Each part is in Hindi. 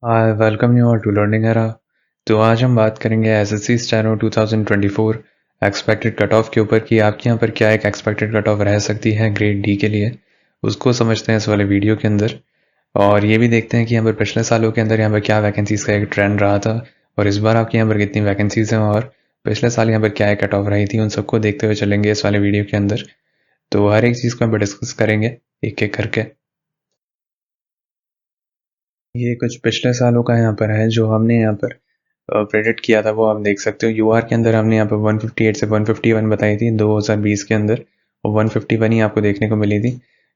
Hi welcome you all to learning era. तो आज हम बात करेंगे SSC steno 2024 expected cut off के ऊपर कि आपके यहाँ पर क्या एक एक्सपेक्टेड कट ऑफ रह सकती है ग्रेड डी के लिए। उसको समझते हैं इस वाले वीडियो के अंदर और ये भी देखते हैं कि यहाँ पर पिछले सालों के अंदर यहाँ पर क्या वैकेंसीज का एक ट्रेंड रहा था और इस बार आपके यहाँ पर कितनी वैकेंसीज हैं और पिछले साल यहाँ पर क्या कट ऑफ रही थी, उन सबको देखते हुए चलेंगे इस वाले वीडियो के अंदर। तो हर एक चीज़ को यहाँ पर डिस्कस करेंगे एक एक करके। ये कुछ पिछले सालों का यहाँ पर है जो हमने यहाँ पर प्रेडिक्ट किया था, वो आप देख सकते हो। यूआर के अंदर हमने यहाँ पर 158 से 151 बताई थी 2020 के अंदर और 151 ही आपको देखने को मिली थी।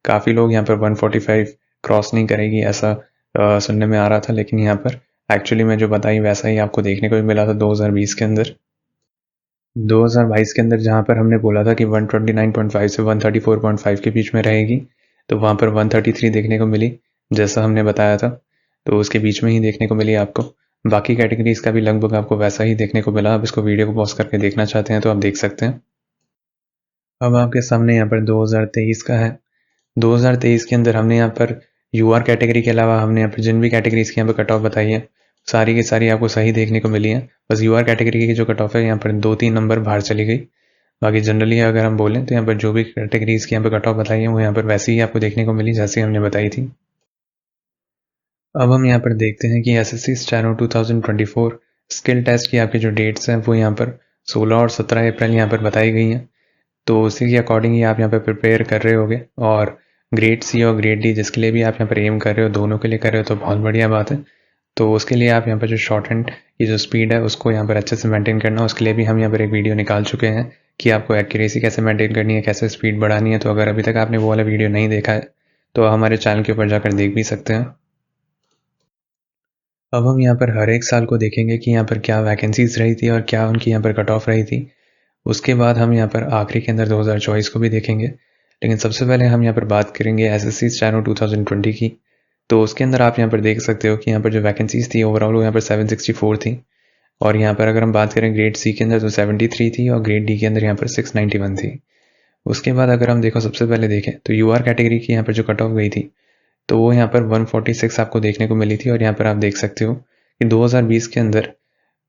काफ़ी लोग यहाँ पर 145 क्रॉस नहीं करेगी ऐसा सुनने में आ रहा था, लेकिन यहाँ पर एक्चुअली में जो बताई वैसा ही आपको देखने को भी मिला था 2020 के अंदर। 2022 के अंदर जहाँ पर हमने बोला था कि 129.5 से 134.5 के बीच में रहेगी, तो वहाँ पर 133 देखने को मिली जैसा हमने बताया था, तो उसके बीच में ही देखने को मिली आपको। बाकी कैटेगरीज का भी लगभग आपको वैसा ही देखने को मिला। आप इसको वीडियो को पॉज करके देखना चाहते हैं तो आप देख सकते हैं। अब आपके सामने यहाँ पर 2023 का है। 2023 के अंदर हमने यहाँ पर यूआर कैटेगरी के अलावा हमने यहाँ पर जिन भी कैटेगरीज की यहाँ पर कट ऑफ बताई है सारी की सारी आपको सही देखने को मिली है। बस यूआर कैटेगरी की जो कट ऑफ है यहाँ पर 2-3 नंबर बाहर चली गई। बाकी जनरली अगर हम बोलें तो यहाँ पर जो भी कैटेगरीज की यहाँ पर कट ऑफ बताई है वो यहाँ पर वैसी ही आपको देखने को मिली जैसी हमने बताई थी। अब हम यहाँ पर देखते हैं कि एसएससी स्टेनो 2024 स्किल टेस्ट की आपकी जो डेट्स हैं वो यहाँ पर 16 और 17 अप्रैल यहाँ पर बताई गई हैं। तो उसी के अकॉर्डिंग ही आप यहाँ पर प्रिपेयर कर रहे होगे और ग्रेड सी और ग्रेड डी जिसके लिए भी आप यहाँ पर एम कर रहे हो, दोनों के लिए कर रहे हो तो बहुत बढ़िया बात है। तो उसके लिए आप यहाँ पर जो शॉर्ट हैंड की जो स्पीड है उसको यहाँ पर अच्छे से मेंटेन करना है। उसके लिए भी हम यहाँ पर एक वीडियो निकाल चुके हैं कि आपको एक्यूरेसी कैसे मेंटेन करनी है, कैसे स्पीड बढ़ानी है। तो अगर अभी तक आपने वो वाला वीडियो नहीं देखा है तो हमारे चैनल के ऊपर जाकर देख भी सकते हैं। अब हम यहाँ पर हर एक साल को देखेंगे कि यहाँ पर क्या वैकेंसीज रही थी और क्या उनकी यहाँ पर कट ऑफ रही थी। उसके बाद हम यहाँ पर आखिरी के अंदर 2024 को भी देखेंगे, लेकिन सबसे पहले हम यहाँ पर बात करेंगे एसएससी स्टेनो 2020 की। तो उसके अंदर आप यहाँ पर देख सकते हो कि यहाँ पर जो वैकेंसीज थी ओवरऑल वो यहाँ पर 764 थी और यहाँ पर अगर हम बात करें ग्रेड सी के अंदर तो 73 थी और ग्रेड डी के अंदर यहाँ पर 691 थी। उसके बाद अगर हम देखो सबसे पहले देखें तो यूआर कैटेगरी की यहाँ पर जो कट ऑफ गई थी तो वो यहाँ पर 146 आपको देखने को मिली थी और यहाँ पर आप देख सकते हो कि 2020 के अंदर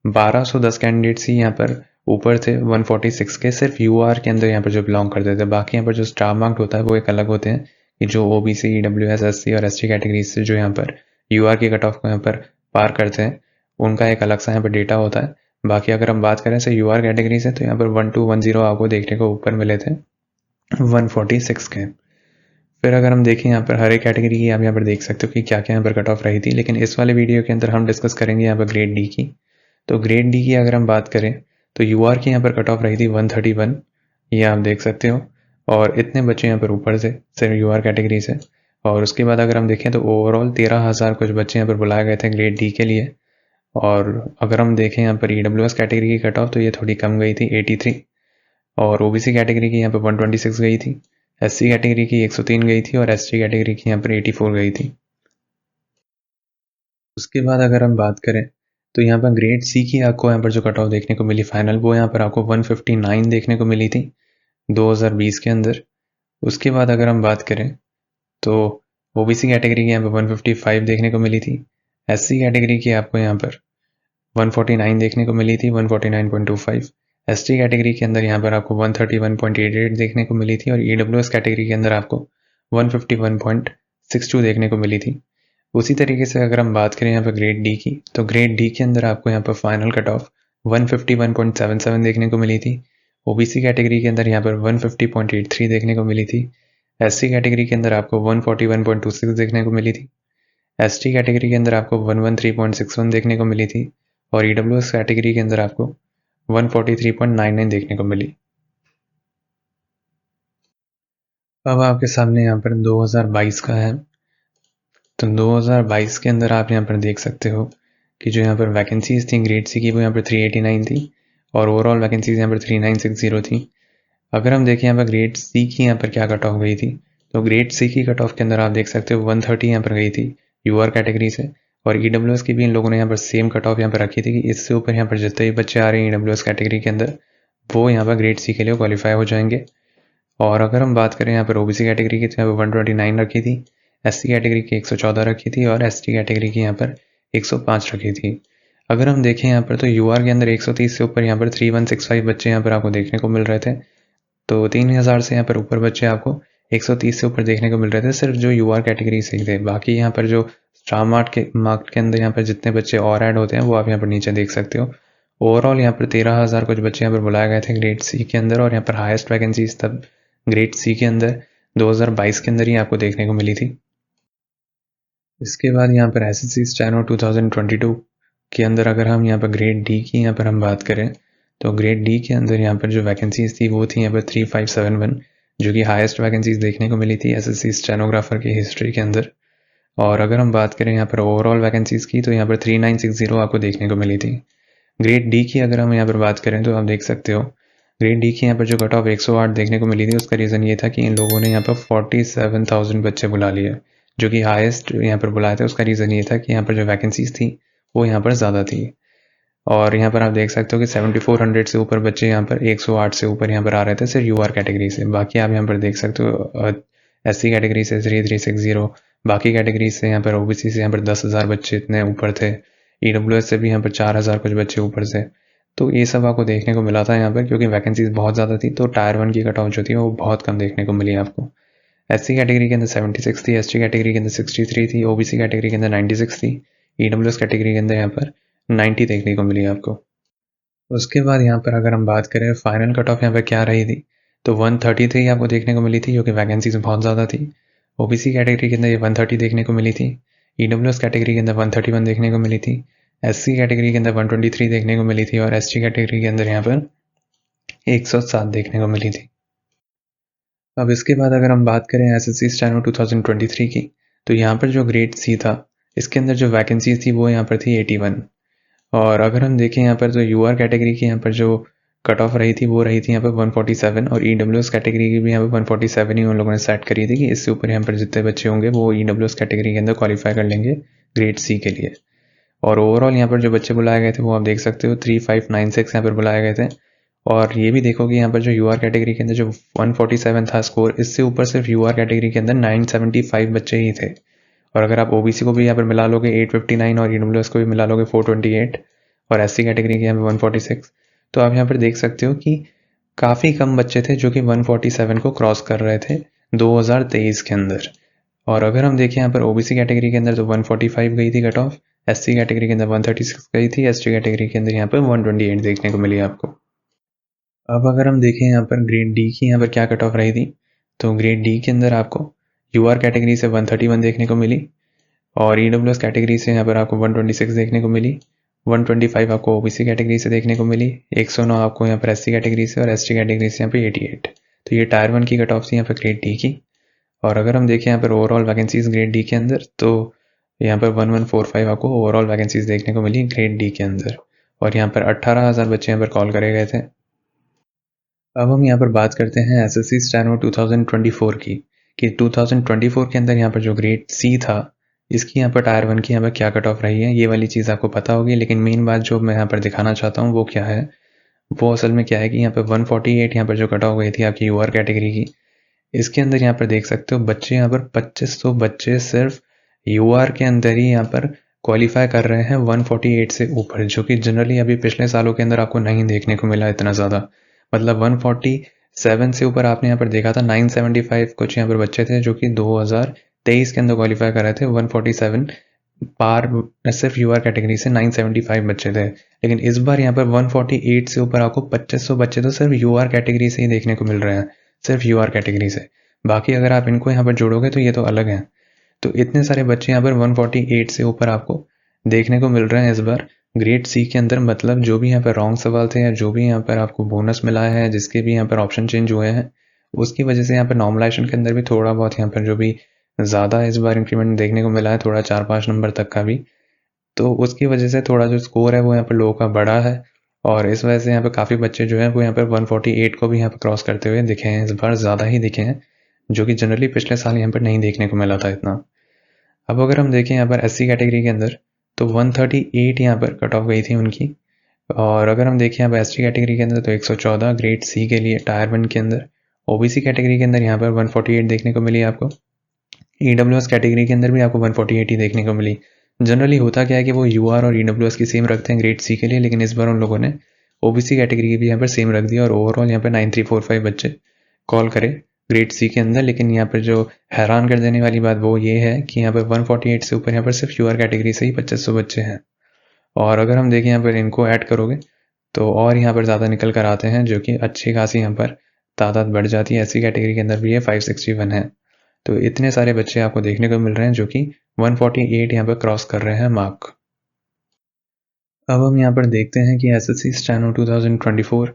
1210 कैंडिडेट्स ही यहाँ पर ऊपर थे 146 के, सिर्फ यूआर के अंदर यहाँ पर जो बिलोंग करते थे। बाकी यहाँ पर जो स्टार मार्क्ड होता है वो एक अलग होते हैं कि जो ओबीसी, ईडब्ल्यूएस, एससी और एसटी कैटेगरी से जो यहाँ पर यूआर की कट ऑफ को यहाँ पर पार करते हैं उनका एक अलग सा यहाँ पर डेटा होता है। बाकी अगर हम बात करें से यूआर कैटेगरी से तो यहाँ पर 1210 आपको देखने को ऊपर मिले थे 146 के। फिर अगर हम देखें यहाँ पर हर एक कैटेगरी की आप यहाँ पर देख सकते हो कि क्या क्या यहाँ पर कट ऑफ रही थी, लेकिन इस वाले वीडियो के अंदर हम डिस्कस करेंगे यहाँ पर ग्रेड डी की। तो ग्रेड डी की अगर हम बात करें तो यूआर की यहाँ पर कट ऑफ रही थी 131, ये आप देख सकते हो। और इतने बच्चे यहाँ पर ऊपर से सिर्फ यूआर कैटेगरी से। और उसके बाद अगर हम देखें तो ओवरऑल 13,000 कुछ बच्चे यहाँ पर बुलाए गए थे ग्रेड डी के लिए। और अगर हम देखें यहाँ पर ईडब्ल्यूएस कैटेगरी की कट ऑफ तो ये थोड़ी कम गई थी 83 और ओबीसी कैटेगरी की यहाँ पर 126 गई थी, एससी कैटेगरी की 103 गई थी और एसटी कैटेगरी की यहाँ पर 84 गई थी। उसके बाद अगर हम बात करें तो यहाँ पर ग्रेड सी की आपको यहाँ पर जो कट ऑफ देखने को मिली फाइनल वो यहाँ पर आपको 159 देखने को मिली थी 2020 के अंदर। उसके बाद अगर हम बात करें तो ओबीसी कैटेगरी की यहाँ पर 155 देखने को मिली थी, एससी कैटेगरी की आपको यहाँ पर 149 देखने को मिली थी 149.25, एसटी कैटेगरी के अंदर यहाँ पर आपको 131.88 देखने को मिली थी और ईडब्ल्यूएस कैटेगरी के अंदर आपको 151.62 देखने को मिली थी। उसी तरीके से अगर हम बात करें यहाँ पर ग्रेड डी की तो ग्रेड डी के अंदर आपको यहाँ पर फाइनल कट ऑफ 151.77 देखने को मिली थी, ओबीसी कैटेगरी के अंदर यहाँ पर 150.83 देखने को मिली थी, एससी कैटेगरी के अंदर आपको 141.26 देखने को मिली थी, एसटी कैटेगरी के अंदर आपको 113.61 देखने को मिली थी और ईडब्ल्यूएस कैटेगरी के अंदर आपको 143.99 देखने को मिली। अब आपके सामने यहाँ पर 2022 का है। तो 2022 के अंदर आप यहाँ पर देख सकते हो कि जो यहाँ पर वैकेंसीज थी ग्रेड सी की वो यहाँ पर 389 थी और ओवरऑल वैकेंसीज यहाँ पर 3960 थी। अगर हम देखें यहाँ पर ग्रेड सी की यहाँ पर क्या कट ऑफ गई थी तो ग्रेड सी की कट ऑफ के अंदर आप देख सकते हो 130 यहाँ पर गई थी यूआर कैटेगरी से और ईडब्ल्यूएस की भी इन लोगों ने यहाँ पर सेम कट ऑफ यहाँ पर रखी थी कि इससे ऊपर यहाँ पर जितने भी बच्चे आ रहे हैं ईडब्ल्यूएस कैटेगरी के अंदर वो यहाँ पर ग्रेड सी के लिए क्वालिफाई हो जाएंगे। और अगर हम बात करें यहाँ पर ओबीसी कैटेगरी की तो यहाँ पर 129 रखी थी, एससी कैटेगरी की 114 रखी थी और एसटी कैटेगरी की यहाँ पर 105 रखी थी। अगर हम देखें यहाँ पर तो यूआर के अंदर 130 से ऊपर यहाँ पर 3165 बच्चे यहाँ पर आपको देखने को मिल रहे थे। तो 3000 से यहाँ पर ऊपर बच्चे आपको 130 से ऊपर देखने को मिल रहे थे, सिर्फ जो यूआर कैटेगरी से ही थे। बाकी यहाँ पर जो स्टार मार्क के अंदर यहाँ पर जितने बच्चे और ऐड होते हैं वो आप यहाँ पर नीचे देख सकते हो। ओवरऑल यहाँ पर 13,000 कुछ बच्चे यहाँ पर बुलाए गए थे ग्रेड सी के अंदर, और यहाँ पर हाईएस्ट वैकेंसीज तब ग्रेड सी के अंदर 2022 के अंदर ही आपको देखने को मिली थी। इसके बाद यहाँ पर एसएससी स्टेनो 2022 के अंदर अगर हम यहाँ पर ग्रेड डी की यहाँ पर हम बात करें तो ग्रेड डी के अंदर यहाँ पर जो वैकेंसीज थी वो थी यहाँ पर 3571, जो कि हाईएस्ट वैकेंसीज देखने को मिली थी एसएससी स्टेनोग्राफर की हिस्ट्री के अंदर। और अगर हम बात करें यहाँ पर ओवरऑल वैकेंसीज की तो यहाँ पर 3960 आपको देखने को मिली थी। ग्रेड डी की अगर हम यहाँ पर बात करें तो आप देख सकते हो ग्रेड डी की यहाँ पर जो कट ऑफ 108 देखने को मिली थी, उसका रीज़न ये था कि इन लोगों ने यहाँ पर 47,000 बच्चे बुला लिए, जो कि हाईएस्ट यहाँ पर बुलाए थे। उसका रीज़न ये था कि यहाँ पर जो वैकेंसीज थी वो यहाँ पर ज़्यादा थी। और यहाँ पर आप देख सकते हो कि 7400 से ऊपर बच्चे यहाँ पर 108 से ऊपर यहाँ पर आ रहे थे सिर्फ यूआर कैटेगरी से। बाकी आप यहाँ पर देख सकते हो एससी कैटेगरी से 3360, बाकी कैटेगरी से यहाँ पर ओबीसी से यहाँ पर 10,000 बच्चे इतने ऊपर थे, ईडब्ल्यूएस से भी यहाँ पर 4,000 कुछ बच्चे ऊपर से। तो ये सब आपको देखने को मिला था यहाँ पर, क्योंकि वैकेंसीज बहुत ज़्यादा थी तो टायर 1 की कट ऑफ जो थी वो बहुत कम देखने को मिली आपको। एससी कैटेगरी के अंदर 76 थी, एसटी कैटेगरी के अंदर 63 थी, ओबीसी कैटेगरी के अंदर 96 थी, ईडब्ल्यूएस कैटेगरी के अंदर यहाँ पर 90 देखने को मिली आपको। उसके बाद यहाँ पर अगर हम बात करें फाइनल कट ऑफ यहाँ पर क्या रही थी तो 133 आपको देखने को मिली थी, जो कि वैकेंसीज बहुत ज़्यादा थी। ओबीसी कैटेगरी के अंदर ये 130 देखने को मिली थी, ईडब्ल्यूएस कैटेगरी के अंदर 131 देखने को मिली थी, एससी कैटेगरी के अंदर 123 देखने को मिली थी, और एसटी कैटेगरी के अंदर यहाँ पर 107 देखने को मिली थी। अब इसके बाद अगर हम बात करें एसएससी स्टेनो 2023 की तो यहाँ पर जो ग्रेड सी था इसके अंदर जो वैकेंसीज थी वो यहाँ पर थी 81। और अगर हम देखें यहाँ पर तो यूआर कैटेगरी की यहाँ पर जो कट ऑफ रही थी वो रही थी यहाँ पर 147, और ईडब्ल्यूएस कैटेगरी की भी यहाँ पर 147 ही उन लोगों ने सेट करी थी कि इससे ऊपर यहाँ पर जितने बच्चे होंगे वो ईडब्ल्यूएस कैटेगरी के अंदर क्वालिफाई कर लेंगे ग्रेड सी के लिए। और ओवरऑल यहाँ पर जो बच्चे बुलाए गए थे वो आप देख सकते हो 3596 यहाँ पर बुलाए गए थे। और ये भी देखो कि यहाँ पर जो यूआर कैटेगरी के अंदर जो 147 था स्कोर, इससे ऊपर सिर्फ यूआर कैटेगरी के अंदर 975 बच्चे ही थे। और अगर आप ओबीसी को भी यहाँ पर मिला लोगे 859 और ईडब्ल्यूएस को भी मिला लोगे 428 और एससी कैटेगरी के यहाँ पर 146, तो आप यहाँ पर देख सकते हो कि काफ़ी कम बच्चे थे जो कि 147 को क्रॉस कर रहे थे 2023 के अंदर। और अगर हम देखें यहाँ पर ओबीसी कैटेगरी के अंदर तो 145 गई थी कट ऑफ, एससी कैटेगरी के अंदर 136 गई थी, एसटी कैटेगरी के अंदर यहाँ पर 128 देखने को मिली आपको। अब अगर हम देखें यहाँ पर ग्रेड डी की यहाँ पर क्या कट ऑफ रही थी तो ग्रेड डी के अंदर आपको यूआर कैटेगरी से 131 देखने को मिली, और ईडब्ल्यूएस कैटेगरी से यहाँ पर आपको 126 देखने को मिली, 125 आपको ओबीसी कैटेगरी से देखने को मिली, 109 आपको यहाँ पर एससी कैटेगरी से, और एसटी कैटेगरी से यहाँ पे 88। तो ये टायर 1 की कट ऑफ थी यहाँ पर ग्रेड डी की। और अगर हम देखें यहाँ पर ओवरऑल वैकेंसीज ग्रेड डी के अंदर तो यहाँ पर 1145 आपको ओवरऑल वैकेंसीज देखने को मिली ग्रेड डी के अंदर, और यहाँ पर 18,000 बच्चे यहाँ पर कॉल करे गए थे। अब हम यहाँ पर बात करते हैं एसएससी स्टेनो 2024 की कि 2024 के अंदर यहाँ पर जो ग्रेड सी था इसकी यहाँ पर टायर 1 की यहाँ पर क्या कट ऑफ रही है, ये वाली चीज़ आपको पता होगी। लेकिन मेन बात जो मैं यहाँ पर दिखाना चाहता हूँ वो क्या है, वो असल में क्या है कि यहाँ पर 148 यहाँ पर जो कट ऑफ गई थी आपकी यूआर कैटेगरी की, इसके अंदर यहाँ पर देख सकते हो बच्चे यहाँ पर 2500 बच्चे सिर्फ यूआर के अंदर ही यहाँ पर क्वालिफाई कर रहे हैं 148 से ऊपर, जो कि जनरली अभी पिछले सालों के अंदर आपको नहीं देखने को मिला इतना ज़्यादा। मतलब 147 से ऊपर आपने यहाँ पर देखा था 975 कुछ यहाँ पर बच्चे थे जो कि 2023 के अंदर क्वालिफाई कर रहे थे 147 पार, सिर्फ यूआर कैटेगरी से 975 बच्चे थे। लेकिन इस बार यहाँ पर 148 से ऊपर आपको 2500 बच्चे तो सिर्फ यूआर कैटेगरी से ही देखने को मिल रहे हैं, सिर्फ यूआर कैटेगरी से। बाकी अगर आप इनको यहाँ पर जोड़ोगे तो ये तो अलग है। तो इतने सारे बच्चे यहाँ पर 148 से ऊपर आपको देखने को मिल रहे हैं इस बार ग्रेड सी के अंदर। मतलब जो भी यहाँ पर रॉन्ग सवाल थे या जो भी यहाँ पर आपको बोनस मिला है, जिसके भी यहाँ पर ऑप्शन चेंज हुए हैं, उसकी वजह से यहाँ पर नॉर्मलाइजेशन के अंदर भी थोड़ा बहुत यहाँ पर जो भी ज़्यादा इस बार इंक्रीमेंट देखने को मिला है, थोड़ा 4-5 नंबर तक का भी, तो उसकी वजह से थोड़ा जो स्कोर है वो यहाँ पर लोगों का बढ़ा है। और इस वजह से यहाँ पर काफ़ी बच्चे जो हैं वो यहाँ पर 148 को भी यहाँ पर क्रॉस करते हुए दिखे हैं, इस बार ज़्यादा ही दिखे हैं, जो कि जनरली पिछले साल यहाँ पर नहीं देखने को मिला था इतना। अब अगर हम देखें यहाँ पर एससी कैटेगरी के अंदर तो 138 यहाँ पर कट ऑफ गई थी उनकी। और अगर हम देखें यहाँ पर एसटी कैटेगरी के अंदर तो 114 ग्रेड सी के लिए टायर 1 के अंदर। ओबीसी कैटेगरी के अंदर यहाँ पर 148 देखने को मिली आपको। ईडब्ल्यूएस कैटेगरी के अंदर भी आपको 148 ही देखने को मिली, जनरली होता क्या है कि वो यूआर और ईडब्ल्यूएस की सेम रखते हैं ग्रेड सी के लिए, लेकिन इस बार उन लोगों ने ओबीसी कैटेगरी की भी यहाँ पर सेम रख दिया और ओवरऑल यहाँ पर 9345 बच्चे कॉल करे ग्रेड सी के अंदर। लेकिन यहाँ पर जो हैरान कर देने वाली बात वो ये है कि यहाँ पर 148 से ऊपर यहाँ पर सिर्फ यूआर कैटेगरी से ही 2500 बच्चे हैं। और अगर हम देखें यहाँ पर इनको ऐड करोगे तो और यहाँ पर ज़्यादा निकल कर आते हैं, जो कि अच्छी खासी यहाँ पर तादाद बढ़ जाती है। ऐसी कैटेगरी के अंदर भी ये 561 है। तो इतने सारे बच्चे आपको देखने को मिल रहे हैं जो कि 148 यहाँ पर क्रॉस कर रहे हैं मार्क। अब हम यहाँ पर देखते हैं कि SSC steno 2024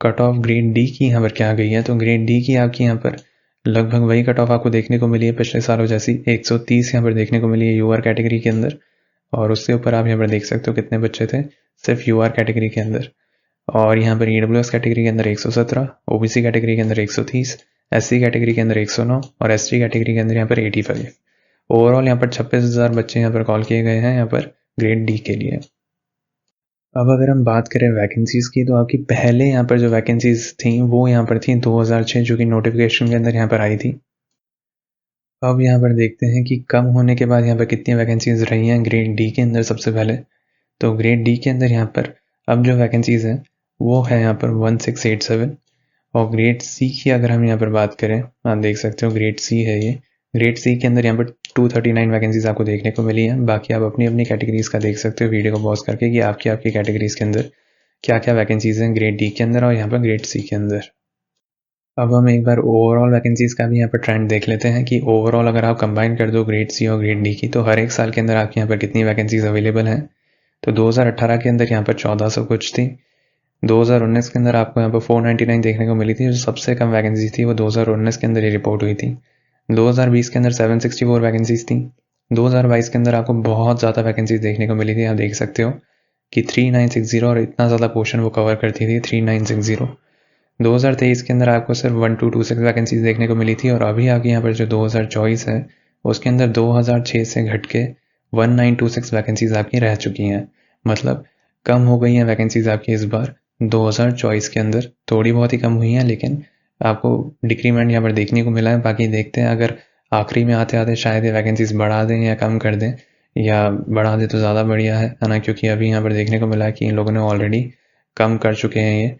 cut off grade D की यहाँ पर क्या गई है। तो ग्रेड डी की आपकी यहाँ पर लगभग वही कट ऑफ आपको देखने को मिली है पिछले सालों जैसी, 130 यहाँ पर देखने को मिली है यूआर कैटेगरी के अंदर। और उससे ऊपर आप यहाँ पर देख सकते हो कितने बच्चे थे सिर्फ यूआर कैटेगरी के अंदर। और यहाँ पर ईडब्ल्यूएस कैटेगरी के अंदर 117, ओबीसी कैटेगरी के अंदर 130, एससी कैटेगरी के अंदर 109 और एसटी कैटेगरी के अंदर यहाँ पर 85। ओवरऑल यहाँ पर 26,000 बच्चे यहाँ पर कॉल किए गए हैं यहाँ पर ग्रेड डी के लिए। अब अगर हम बात करें वैकेंसीज़ की, तो आपकी पहले यहाँ पर जो वैकेंसीज़ थी वो यहाँ पर थी 2006, जो कि नोटिफिकेशन के अंदर यहाँ पर आई थी। अब यहाँ पर देखते हैं कि कम होने के बाद यहाँ पर कितनी वैकेंसीज़ रही हैं ग्रेड डी के अंदर। सबसे पहले तो ग्रेड डी के अंदर यहाँ पर अब जो वैकेंसीज़ हैं वो है यहाँ पर 1687। और ग्रेड सी की अगर हम यहाँ पर बात करें, आप देख सकते हो ग्रेड सी है ये। ग्रेड सी के अंदर यहाँ पर 239 वैकेंसीज आपको देखने को मिली हैं। बाकी आप अपनी अपनी कैटेगरीज का देख सकते हो वीडियो को पॉज करके कि आपकी आपकी कैटेगरीज के अंदर क्या क्या वैकेंसीज हैं ग्रेड डी के अंदर और यहाँ पर ग्रेड सी के अंदर। अब हम एक बार ओवरऑल वैकेंसीज का भी यहाँ पर ट्रेंड देख लेते हैं कि ओवरऑल अगर आप कंबाइन कर दो ग्रेड सी और ग्रेड डी की, तो हर एक साल के अंदर आपके यहाँ पर कितनी वैकेंसीज अवेलेबल हैं। तो 2018 के अंदर यहाँ पर 1400 कुछ थी। 2019 के अंदर आपको यहाँ पर 499 देखने को मिली थी। जो सबसे कम वैकेंसी थी वो 2019 के अंदर ये रिपोर्ट हुई थी। 2020 के अंदर 764 वैकेंसीज थी। 2022 के अंदर आपको बहुत ज़्यादा वैकेंसीज देखने को मिली थी। आप देख सकते हो कि 3960 और इतना ज़्यादा पोर्शन वो कवर करती थी 3960। 2023 के अंदर आपको सिर्फ 1226 वैकेंसीज देखने को मिली थी। और अभी आपके यहाँ पर जो 2024 है उसके अंदर 2006 से घट के 1926 वैकेंसीज आपकी रह चुकी हैं। मतलब कम हो गई हैं वैकेंसीज आपकी इस बार 2024 के अंदर। थोड़ी बहुत ही कम हुई हैं, लेकिन आपको डिक्रीमेंट यहाँ पर देखने को मिला है। बाकी देखते हैं अगर आखिरी में आते आते शायद ये वैकेंसीज बढ़ा दें या कम कर दें, या बढ़ा दें तो ज़्यादा बढ़िया है ना, क्योंकि अभी यहाँ पर देखने को मिला है कि इन लोगों ने ऑलरेडी कम कर चुके हैं ये।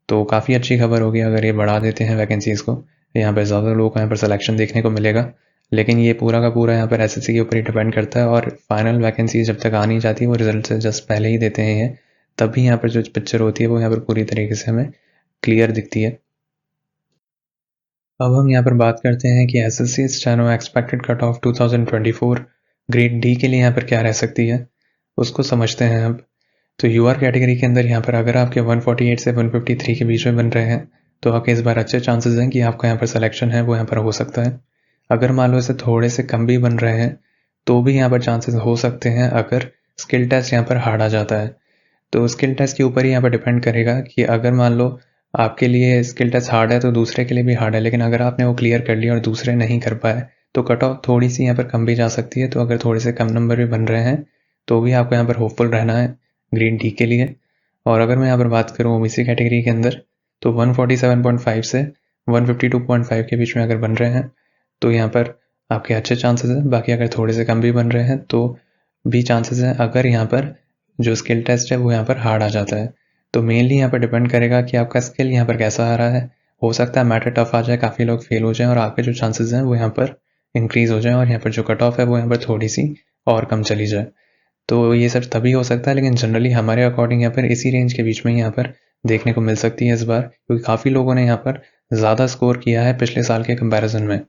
तो काफ़ी अच्छी खबर होगी अगर ये बढ़ा देते हैं वैकेंसीज़ को। यहाँ पर ज़्यादा लोगों को यहाँ पर सिलेक्शन देखने को मिलेगा। लेकिन ये पूरा का पूरा यहाँ पर एसएससी के ऊपर ही डिपेंड करता है। और फाइनल वैकेंसी जब तक आ नहीं जाती, वो रिजल्ट से जस्ट पहले ही देते हैं ये, तभी यहाँ पर जो पिक्चर होती है वो यहाँ पर पूरी तरीके से हमें क्लियर दिखती है। अब हम यहाँ पर बात करते हैं कि SSC steno expected cut of 2024 grade D के लिए यहाँ पर क्या रह सकती है, उसको समझते हैं अब। तो यूआर कैटेगरी के अंदर यहाँ पर अगर आपके 148 से 153 के बीच में बन रहे हैं तो आपके इस बार अच्छे चांसेस हैं कि आपका यहाँ पर सिलेक्शन है वो यहाँ पर हो सकता है। अगर मान लो इसे थोड़े से कम भी बन रहे हैं तो भी यहाँ पर चांसेस हो सकते हैं अगर स्किल टेस्ट यहाँ पर हार्ड आ जाता है। तो स्किल टेस्ट के ऊपर ही यहाँ पर डिपेंड करेगा कि अगर मान लो आपके लिए स्किल टेस्ट हार्ड है तो दूसरे के लिए भी हार्ड है, लेकिन अगर आपने वो क्लियर कर लिया और दूसरे नहीं कर पाए तो कट ऑफ थोड़ी सी यहाँ पर कम भी जा सकती है। तो अगर थोड़े से कम नंबर भी बन रहे हैं तो भी आपको यहाँ पर होपफुल रहना है ग्रेड डी के लिए। और अगर मैं यहाँ पर बात करूँ ओबीसी कैटेगरी के अंदर, तो 147.5 से 152.5 के बीच में अगर बन रहे हैं तो यहाँ पर आपके अच्छे चांसेस हैं। बाकी अगर थोड़े से कम भी बन रहे हैं तो भी चांसेस हैं अगर यहाँ पर जो स्किल टेस्ट है वो यहाँ पर हार्ड आ जाता है। तो मेनली यहाँ पर डिपेंड करेगा कि आपका स्किल यहाँ पर कैसा आ रहा है। हो सकता है मैटर टफ आ जाए, काफ़ी लोग फेल हो जाएं और आपके जो चांसेस हैं वो यहाँ पर इंक्रीज़ हो जाएं और यहाँ पर जो कट ऑफ है वो यहाँ पर थोड़ी सी और कम चली जाए। तो ये सब तभी हो सकता है, लेकिन जनरली हमारे अकॉर्डिंग यहाँ पर इसी रेंज के बीच में यहाँ पर देखने को मिल सकती है इस बार, क्योंकि काफ़ी लोगों ने यहाँ पर ज़्यादा स्कोर किया है पिछले साल के कंपैरिजन में।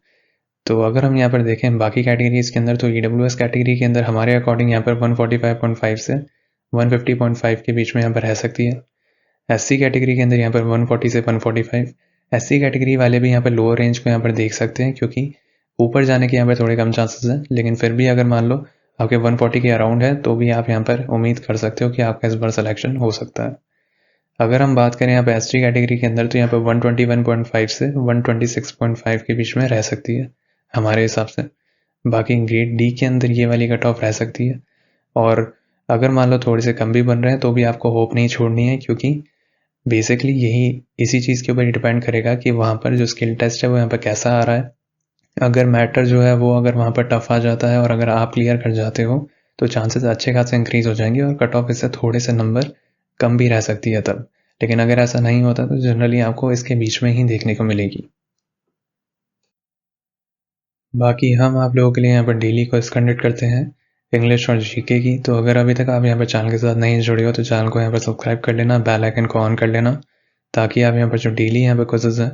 तो अगर हम यहाँ पर देखें बाकी कैटेगरीज के अंदर, तो ईडब्ल्यूएस कैटेगरी के अंदर हमारे अकॉर्डिंग यहाँ पर 145.5 से 150.5 के बीच में यहाँ पर रह सकती है। एससी कैटेगरी के अंदर यहाँ पर 140 से 145। एससी कैटेगरी वाले भी यहाँ पर लोअर रेंज को यहाँ पर देख सकते हैं, क्योंकि ऊपर जाने के यहाँ पर थोड़े कम चांसेस हैं। लेकिन फिर भी अगर मान लो आपके 140 के अराउंड है तो भी आप यहाँ पर उम्मीद कर सकते हो कि आपका इस बार सिलेक्शन हो सकता है। अगर हम बात करें यहाँ पर एसटी कैटेगरी के अंदर, तो यहाँ पर 121.5 से 126.5 के बीच में रह सकती है हमारे हिसाब से। बाकी ग्रेड डी के अंदर ये वाली कट ऑफ रह सकती है। और अगर मान लो थोड़े से कम भी बन रहे हैं तो भी आपको होप नहीं छोड़नी है, क्योंकि बेसिकली यही इसी चीज़ के ऊपर ही डिपेंड करेगा कि वहाँ पर जो स्किल टेस्ट है वो यहाँ पर कैसा आ रहा है। अगर मैटर जो है वो अगर वहाँ पर टफ आ जाता है और अगर आप क्लियर कर जाते हो तो चांसेस अच्छे खासे इंक्रीज़ हो जाएंगे और कट ऑफ इससे थोड़े से नंबर कम भी रह सकती है तब। लेकिन अगर ऐसा नहीं होता तो जनरली आपको इसके बीच में ही देखने को मिलेगी। बाकी हम आप लोगों के लिए यहाँ पर डेली क्विज़ कंडक्ट करते हैं इंग्लिश और जीके की। तो अगर अभी तक आप यहाँ पर चैनल के साथ नहीं जुड़े हो तो चैनल को यहाँ पर सब्सक्राइब कर लेना, बेल आइकन को ऑन कर लेना, ताकि आप यहाँ पर जो डेली यहाँ पर क्विज़ेज़ हैं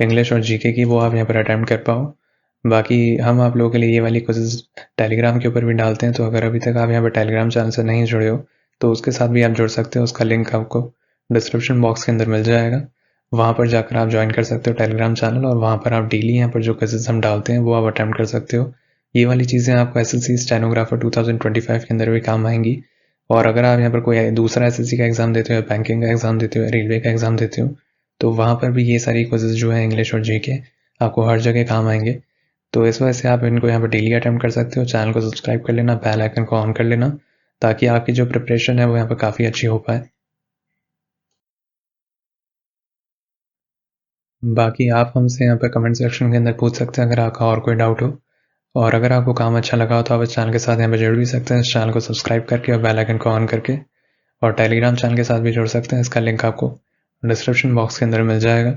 इंग्लिश और जीके की वो आप यहाँ पर अटेम्प्ट कर पाओ। बाकी हम आप लोगों के लिए ये वाली क्विज़ेज़ टेलीग्राम के ऊपर भी डालते हैं। तो अगर अभी तक आप यहाँ पर टेलीग्राम चैनल से नहीं जुड़े हो तो उसके साथ भी आप जुड़ सकते हो। उसका लिंक आपको डिस्क्रिप्शन बॉक्स के अंदर मिल जाएगा। वहाँ पर जाकर आप ज्वाइन कर सकते हो टेलीग्राम चैनल, और वहाँ पर आप डेली यहाँ पर जो क्विज़ेज़ हम डालते हैं वो आप अटेम्प्ट कर सकते हो। ये वाली चीज़ें आपको एसएससी स्टेनोग्राफर 2025 के अंदर भी काम आएंगी। और अगर आप यहाँ पर कोई दूसरा एसएससी का एग्ज़ाम देते हो, बैंकिंग का एग्ज़ाम देते हो, रेलवे का एग्ज़ाम देते हो, तो वहाँ पर भी ये सारी क्विज़ेज़ जो है इंग्लिश और जीके आपको हर जगह काम आएंगे। तो इस वजह से आप इनको यहाँ पर डेली अटेम्प्ट कर सकते हो। चैनल को सब्सक्राइब कर लेना, बेल आइकन को ऑन कर लेना, ताकि आपकी जो प्रिपरेशन है वो यहाँ पर काफ़ी अच्छी हो पाए। बाकी आप हमसे यहाँ पे कमेंट सेक्शन के अंदर पूछ सकते हैं अगर आपका और कोई डाउट हो। और अगर आपको काम अच्छा लगा हो तो आप इस चैनल के साथ यहाँ पे जुड़ भी सकते हैं, इस चैनल को सब्सक्राइब करके और बेल आइकन को ऑन करके। और टेलीग्राम चैनल के साथ भी जुड़ सकते हैं, इसका लिंक आपको डिस्क्रिप्शन बॉक्स के अंदर मिल जाएगा।